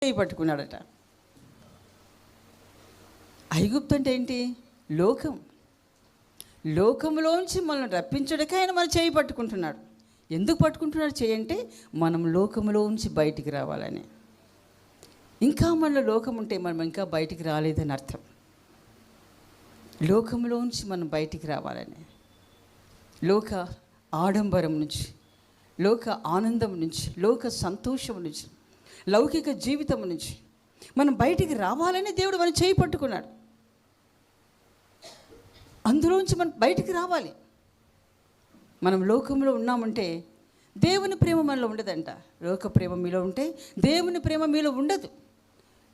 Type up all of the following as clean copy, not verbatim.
చేయి పట్టుకున్నాడట. ఐగుప్తు అంటే ఏంటి? లోకం. లోకంలోంచి మనల్ని రప్పించడానికి ఆయన మన చేయి పట్టుకుంటున్నాడు. ఎందుకు పట్టుకుంటున్నాడు చేయి అంటే, మనం లోకంలోంచి బయటికి రావాలని. ఇంకా మనలో లోకం ఉంటే మనం ఇంకా బయటికి రాలేదని అర్థం. లోకంలోంచి మనం బయటికి రావాలని, లోక ఆడంబరం నుంచి, లోక ఆనందం నుంచి, లోక సంతోషం నుంచి, లౌకిక జీవితం నుంచి మనం బయటికి రావాలని దేవుడు మనం చేయి పట్టుకున్నాడు. అందులోంచి మనం బయటికి రావాలి. మనం లోకంలో ఉన్నామంటే దేవుని ప్రేమ మనలో ఉండదంట. లోక ప్రేమ మీలో ఉంటే దేవుని ప్రేమ మీలో ఉండదు.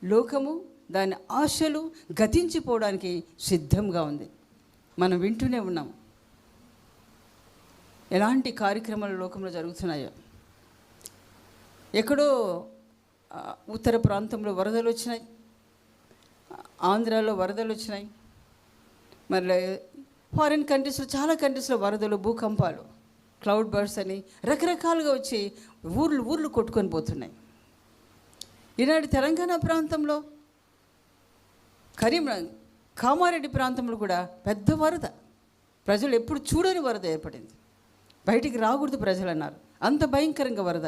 లోకము దాని ఆశలు గతించిపోవడానికి సిద్ధంగా ఉంది. మనం వింటూనే ఉన్నాం ఎలాంటి కార్యక్రమాలు లోకంలో జరుగుతున్నాయో. ఎక్కడో ఉత్తర ప్రాంతంలో వరదలు వచ్చినాయి, ఆంధ్రాలో వరదలు వచ్చినాయి, మరి ఫారిన్ కంట్రీస్లో చాలా కంట్రీస్లో వరదలు, భూకంపాలు, క్లౌడ్ బర్డ్స్ అని రకరకాలుగా వచ్చి ఊర్లు కొట్టుకొని పోతున్నాయి. ఈనాడు తెలంగాణ ప్రాంతంలో కామారెడ్డి ప్రాంతంలో కూడా పెద్ద వరద, ప్రజలు ఎప్పుడు చూడని వరద ఏర్పడింది. బయటికి రాకూడదు ప్రజలు అన్నారు, అంత భయంకరంగా వరద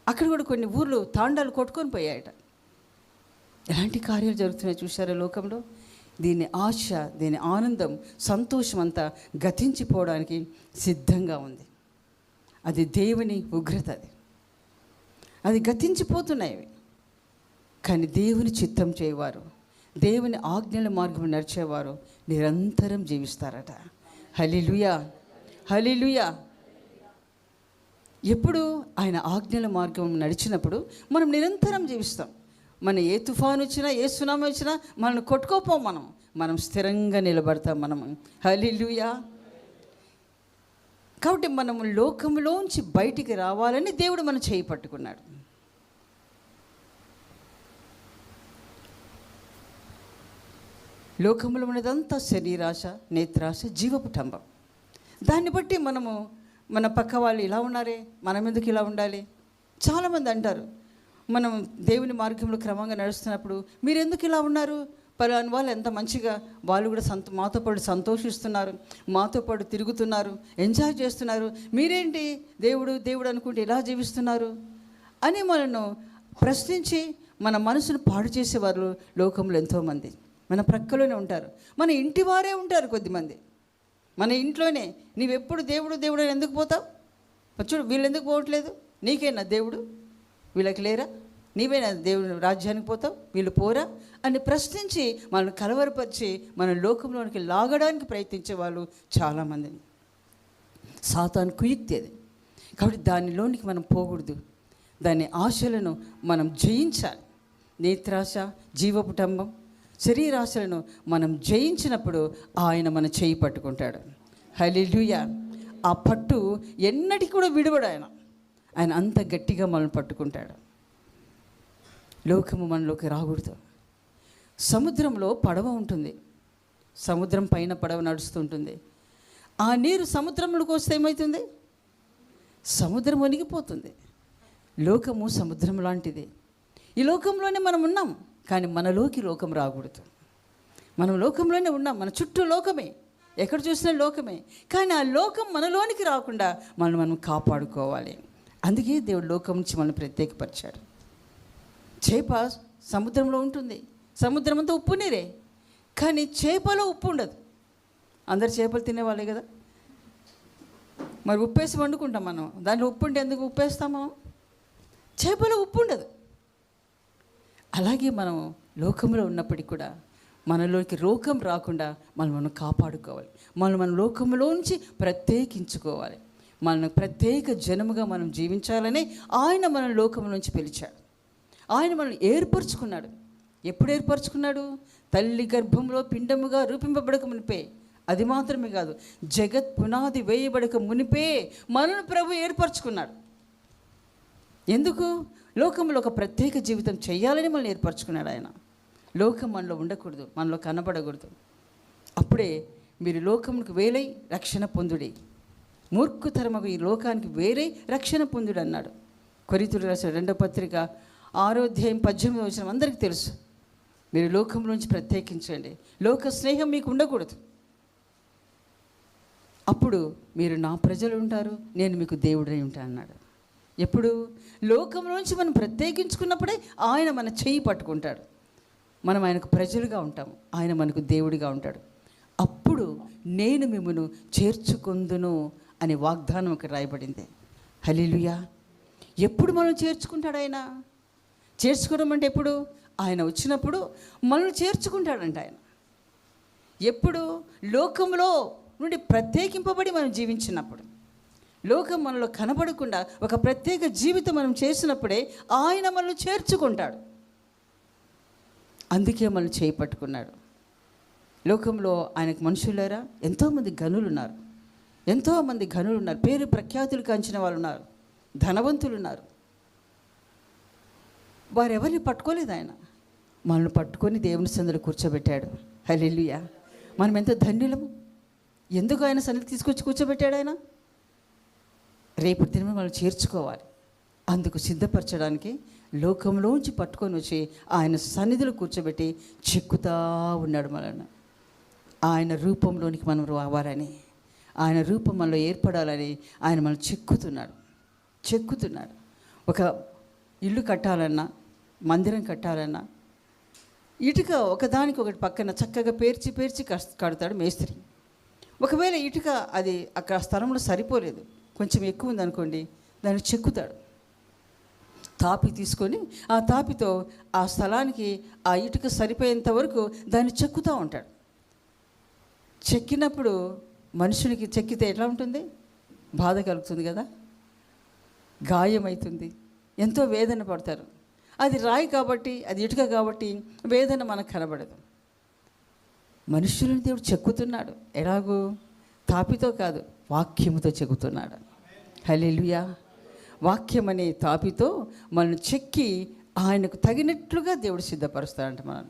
అక్కడ కూడా కొన్ని ఊర్లు తాండాలు కొట్టుకొని పోయాయట. ఎలాంటి కార్యాలు జరుగుతున్నాయి చూశారా లోకంలో? దీని ఆశ, దీని ఆనందం, సంతోషం అంతా గతించిపోవడానికి సిద్ధంగా ఉంది. అది దేవుని ఉగ్రత. అది గతించిపోతున్నాయి. కానీ దేవుని చిత్తం చేయవారు, దేవుని ఆజ్ఞల మార్గం నడిచేవారు నిరంతరం జీవిస్తారట. హల్లెలూయా, హల్లెలూయా. ఎప్పుడు ఆయన ఆజ్ఞల మార్గం నడిచినప్పుడు మనం నిరంతరం జీవిస్తాం. మన ఏ తుఫాను వచ్చినా, ఏ సునామీ వచ్చినా మనల్ని కొట్టుకోపోం. మనం స్థిరంగా నిలబడతాం. హల్లెలూయా. కాబట్టి మనము లోకంలోంచి బయటికి రావాలని దేవుడు మనం చేయి పట్టుకున్నాడు. లోకంలో ఉన్నదంతా శరీరాశ, నేత్రాశ, జీవపుటంబం. దాన్ని బట్టి మనము మన పక్క వాళ్ళు ఇలా ఉన్నారే, మనం ఎందుకు ఇలా ఉండాలి? చాలామంది అంటారు, మనం దేవుని మార్గంలో క్రమంగా నడుస్తున్నప్పుడు మీరు ఎందుకు ఇలా ఉన్నారు? పలాని వాళ్ళు ఎంత మంచిగా, వాళ్ళు కూడా మాతో పాటు సంతోషిస్తున్నారు, మాతో పాటు తిరుగుతున్నారు, ఎంజాయ్ చేస్తున్నారు, మీరేంటి దేవుడు అనుకుంటే ఇలా జీవిస్తున్నారు అని మనను ప్రశ్నించి మన మనసును పాడు చేసేవారు లోకంలో ఎంతోమంది మన ప్రక్కలోనే ఉంటారు. మన ఇంటి వారే ఉంటారు కొద్దిమంది. మన ఇంట్లోనే నీవెప్పుడు దేవుడు అని ఎందుకు పోతావు? చూడు, వీళ్ళు ఎందుకు పోవట్లేదు? నీకేనా దేవుడు? వీళ్ళకి లేరా? నీవేనా దేవుని రాజ్యానికి పోతావు? వీళ్ళు పోరా అని ప్రశ్నించి మనల్ని కలవరపరిచి మన లోకంలోనికి లాగడానికి ప్రయత్నించే వాళ్ళు చాలామందిని. సాతాను కుయుక్తి అది. కాబట్టి దానిలోనికి మనం పోకూడదు. దాని ఆశలను మనం జయించాలి. నేత్రాశ, జీవపుటంబం, శరీరాశలను మనం జయించినప్పుడు ఆయన మన చేయి పట్టుకుంటాడు. హల్లెలూయా. ఆ పట్టు ఎన్నటికీ కూడా విడవడు ఆయన అంత గట్టిగా మనల్ని పట్టుకుంటాడు. లోకము మనలోకి రాకూడదు. సముద్రంలో పడవ ఉంటుంది, సముద్రం పైన పడవ నడుస్తుంటుంది. ఆ నీరు సముద్రంలోకి వస్తే ఏమవుతుంది? సముద్రం వణిగిపోతుంది. లోకము సముద్రం లాంటిది. ఈ లోకంలోనే మనం ఉన్నాం, కానీ మనలోకి లోకం రాకూడదు. మనం లోకంలోనే ఉన్నాం, మన చుట్టూ లోకమే, ఎక్కడ చూసినా లోకమే. కానీ ఆ లోకం మనలోనికి రాకుండా మనం కాపాడుకోవాలి. అందుకే దేవుడు లోకం నుంచి మనల్ని ప్రత్యేకపరిచాడు. చేప సముద్రంలో ఉంటుంది, సముద్రం అంతా ఉప్పు నీరే, కానీ చేపలో ఉప్పు ఉండదు. అందరు చేపలు తినేవాళ్ళే కదా, మరి ఉప్పేసి వండుకుంటాం మనం. దాంట్లో ఉప్పు ఉంటే ఎందుకు ఉప్పేస్తాము? చేపలో ఉప్పు ఉండదు. అలాగే మనం లోకంలో ఉన్నప్పటికీ కూడా మనలోకి రోగం రాకుండా మనం కాపాడుకోవాలి. మన లోకంలోంచి ప్రత్యేకించుకోవాలి. మన ప్రత్యేక జనముగా మనం జీవించాలని ఆయన మన లోకం నుంచి పిలిచాడు. ఆయన మనల్ని ఏర్పరచుకున్నాడు. ఎప్పుడు ఏర్పరచుకున్నాడు? తల్లి గర్భంలో పిండముగా రూపింపబడక మునిపే. అది మాత్రమే కాదు, జగత్ పునాది వేయబడక మునిపే మనల్ని ప్రభు ఏర్పరచుకున్నాడు. ఎందుకు? లోకంలో ఒక ప్రత్యేక జీవితం చేయాలని మనల్ని ఏర్పరచుకున్నాడు ఆయన. లోకం మనలో ఉండకూడదు, మనలో కనబడకూడదు. అప్పుడే మీరు లోకమునికి వేలై రక్షణ పొందుడి, మూర్ఖతరమగు ఈ లోకానికి వేరే రక్షణ పొందుడు అన్నాడు. కొరింథీయులకు రాసిన 2వ పత్రిక 6:18 అందరికీ తెలుసు. మీరు లోకం నుంచి ప్రత్యేకించండి, లోక స్నేహం మీకు ఉండకూడదు, అప్పుడు మీరు నా ప్రజలు ఉంటారు, నేను మీకు దేవుడై ఉంటాను అన్నాడు. ఎప్పుడు? లోకంలోంచి మనం ప్రత్యేకించుకున్నప్పుడే ఆయన మన చెయ్యి పట్టుకుంటాడు, మనం ఆయనకు ప్రజలుగా ఉంటాము, ఆయన మనకు దేవుడిగా ఉంటాడు. అప్పుడు నేను మిమ్మల్ని చేర్చుకొందును అనే వాగ్దానం ఇక్కడ రాయబడింది. హల్లెలూయా. ఎప్పుడు మనం చేర్చుకుంటాడు ఆయన? చేర్చుకోవడం అంటే ఎప్పుడు? ఆయన వచ్చినప్పుడు మనల్ని చేర్చుకుంటాడంట ఆయన. ఎప్పుడు? లోకంలో నుండి ప్రత్యేకింపబడి మనం జీవించినప్పుడు, లోకం మనలో కనబడకుండా ఒక ప్రత్యేక జీవితం మనం చేసినప్పుడే ఆయన మనల్ని చేర్చుకుంటాడు. అందుకే మనల్ని చేయి పట్టుకున్నాడు. లోకంలో ఆయనకు మనుషులారా ఎంతోమంది ఘనులు ఉన్నారు, ఎంతోమంది ఘనులు ఉన్నారు, పేరు ప్రఖ్యాతులు కాంచిన వాళ్ళు ఉన్నారు, ధనవంతులు ఉన్నారు. వారెవరిని పట్టుకోలేదు ఆయన, మనల్ని పట్టుకొని దేవుని సన్నిధిలో కూర్చోబెట్టాడు. హల్లెలూయా. మనం ఎంత ధన్యులము. ఎందుకు ఆయన సన్నిధి తీసుకొచ్చి కూర్చోబెట్టాడు ఆయన? రేపటి దినం మనం చేర్చుకోవాలి. అందుకు సిద్ధపరచడానికి లోకంలోంచి పట్టుకొని వచ్చి ఆయన సన్నిధిలో కూర్చోబెట్టి చెక్కుతా ఉన్నాడు మనల్ని. ఆయన రూపంలోనికి మనం రావాలని, ఆయన రూపం మనలో ఏర్పడాలని ఆయన మనం చెక్కుతున్నాడు. ఒక ఇల్లు కట్టాలన్నా, మందిరం కట్టాలన్నా ఇటుక ఒకదానికి ఒకటి పక్కన చక్కగా పేర్చి కడతాడు మేస్త్రి. ఒకవేళ ఇటుక అది అక్కడ స్థలంలో సరిపోలేదు, కొంచెం ఎక్కువ ఉందనుకోండి, దాన్ని చెక్కుతాడు. తాపి తీసుకొని ఆ తాపితో ఆ స్థలానికి ఆ ఇటుక సరిపోయేంత వరకు దాన్ని చెక్కుతూ ఉంటాడు. చెక్కినప్పుడు మనుషునికి చెక్కితే ఎట్లా ఉంటుంది? బాధ కలుగుతుంది కదా, గాయమవుతుంది, ఎంతో వేదన పడతారు. అది రాయి కాబట్టి, అది ఇటుక కాబట్టి వేదన మనకు కనబడదు. మనుషులను దేవుడు చెక్కుతున్నాడు. ఎలాగూ? తాపితో కాదు, వాక్యముతో చెక్కుతున్నాడు. హల్లెలూయా. వాక్యం అనే తాపితో మనల్ని చెక్కి ఆయనకు తగినట్లుగా దేవుడు సిద్ధపరుస్తాడంట. మనం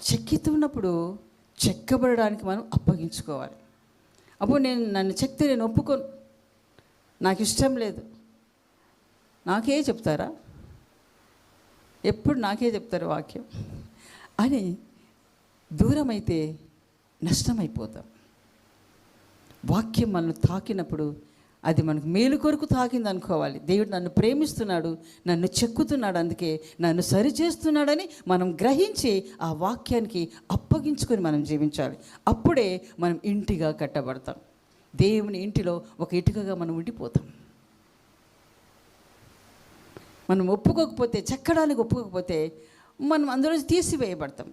చెక్కుతున్నప్పుడు చెక్కబడడానికి మనం అప్పగించుకోవాలి. అప్పుడు నన్ను చెక్కితే నేను ఒప్పుకోను, నాకు ఇష్టం లేదు, నాకే చెప్తారా, ఎప్పుడు నాకే చెప్తారు వాక్యం అని దూరం అయితే నష్టమైపోతాం. వాక్యం మనల్ని తాకినప్పుడు అది మనకు మేలు కొరకు తాకింది అనుకోవాలి. దేవుడు నన్ను ప్రేమిస్తున్నాడు, నన్ను చెక్కుతున్నాడు, అందుకే నన్ను సరిచేస్తున్నాడని మనం గ్రహించి ఆ వాక్యానికి అప్పగించుకొని మనం జీవించాలి. అప్పుడే మనం ఇంటిగా కట్టబడతాం. దేవుని ఇంటిలో ఒక ఇటుకగా మనం ఉండిపోతాం. మనం ఒప్పుకోకపోతే, చెక్కడానికి ఒప్పుకోకపోతే మనం అందులో తీసివేయబడతాం.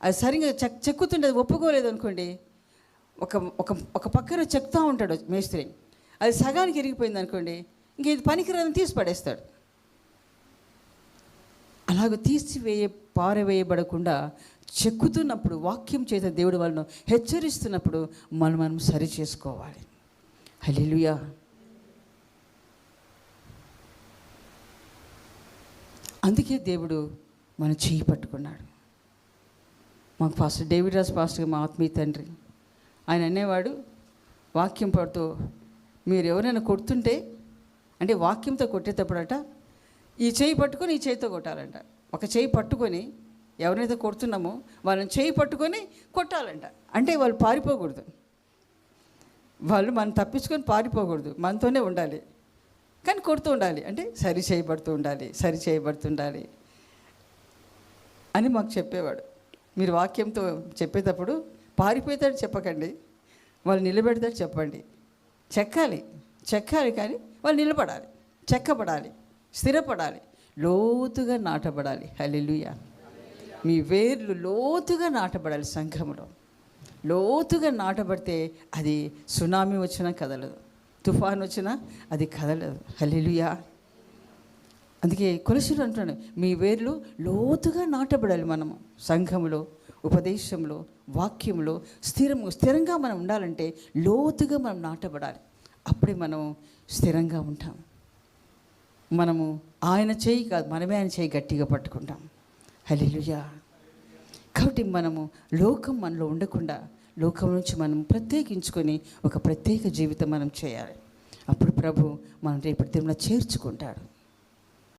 అది సరిగ్గా చెక్కుతుంటే ఒప్పుకోలేదు అనుకోండి, ఒక పక్కన చెక్కుతూ ఉంటాడు మేస్త్రి, అది సగానికి ఇరిగిపోయింది అనుకోండి, ఇంక ఇది పనికిరాదని తీసి పడేస్తాడు. అలాగ పారవేయబడకుండా చెక్కుతున్నప్పుడు వాక్యం చేత దేవుడు వాళ్ళను హెచ్చరిస్తున్నప్పుడు మనం సరి చేసుకోవాలి. హల్లెలూయా. అందుకే దేవుడు మన చేయి పట్టుకున్నాడు. మాకు పాస్టర్ డేవిడ్ రాజ్ పాస్టర్, మా ఆత్మీయ తండ్రి, ఆయన అనేవాడు వాక్యం పడుతూ, మీరు ఎవరైనా కొడుతుంటే అంటే వాక్యంతో కొట్టేటప్పుడట ఈ చేయి పట్టుకొని ఈ చేయితో కొట్టాలంట. ఒక చేయి పట్టుకొని ఎవరైతే కొడుతున్నామో వాళ్ళని చేయి పట్టుకొని కొట్టాలంట. అంటే వాళ్ళు పారిపోకూడదు, వాళ్ళు మనం తప్పించుకొని పారిపోకూడదు, మనతోనే ఉండాలి, కానీ కొడుతూ ఉండాలి. అంటే సరి చేయబడుతుండాలి అని మాకు చెప్పేవాడు. మీరు వాక్యంతో చెప్పేటప్పుడు పారిపోతాడు చెప్పకండి, వాళ్ళు నిలబెడతాడు చెప్పండి. చెక్కాలి కానీ వాళ్ళు నిలబడాలి, చెక్కబడాలి, స్థిరపడాలి, లోతుగా నాటబడాలి. హల్లెలూయా. మీ వేర్లు లోతుగా నాటబడాలి. సంఘంలో లోతుగా నాటబడితే అది సునామీ వచ్చినా కదలదు, తుఫాన్ వచ్చినా అది కదలదు. హల్లెలూయా. అందుకే కొలసీలు అంటున్నాడు, మీ వేర్లు లోతుగా నాటబడాలి. మనము సంఘములో, ఉపదేశంలో, వాక్యంలో స్థిరంగా మనం ఉండాలంటే లోతుగా మనం నాటబడాలి. అప్పుడే మనం స్థిరంగా ఉంటాం. మనము ఆయన చేయి కాదు, మనమే ఆయన చేయి గట్టిగా పట్టుకుంటాం. హల్లెలూయా. కాబట్టి మనము లోకం మనలో ఉండకుండా లోకం నుంచి మనం ప్రత్యేకించుకొని ఒక ప్రత్యేక జీవితం మనం చేయాలి. అప్పుడు ప్రభు మనం రేపటి దినంలో చేర్చుకుంటాడు.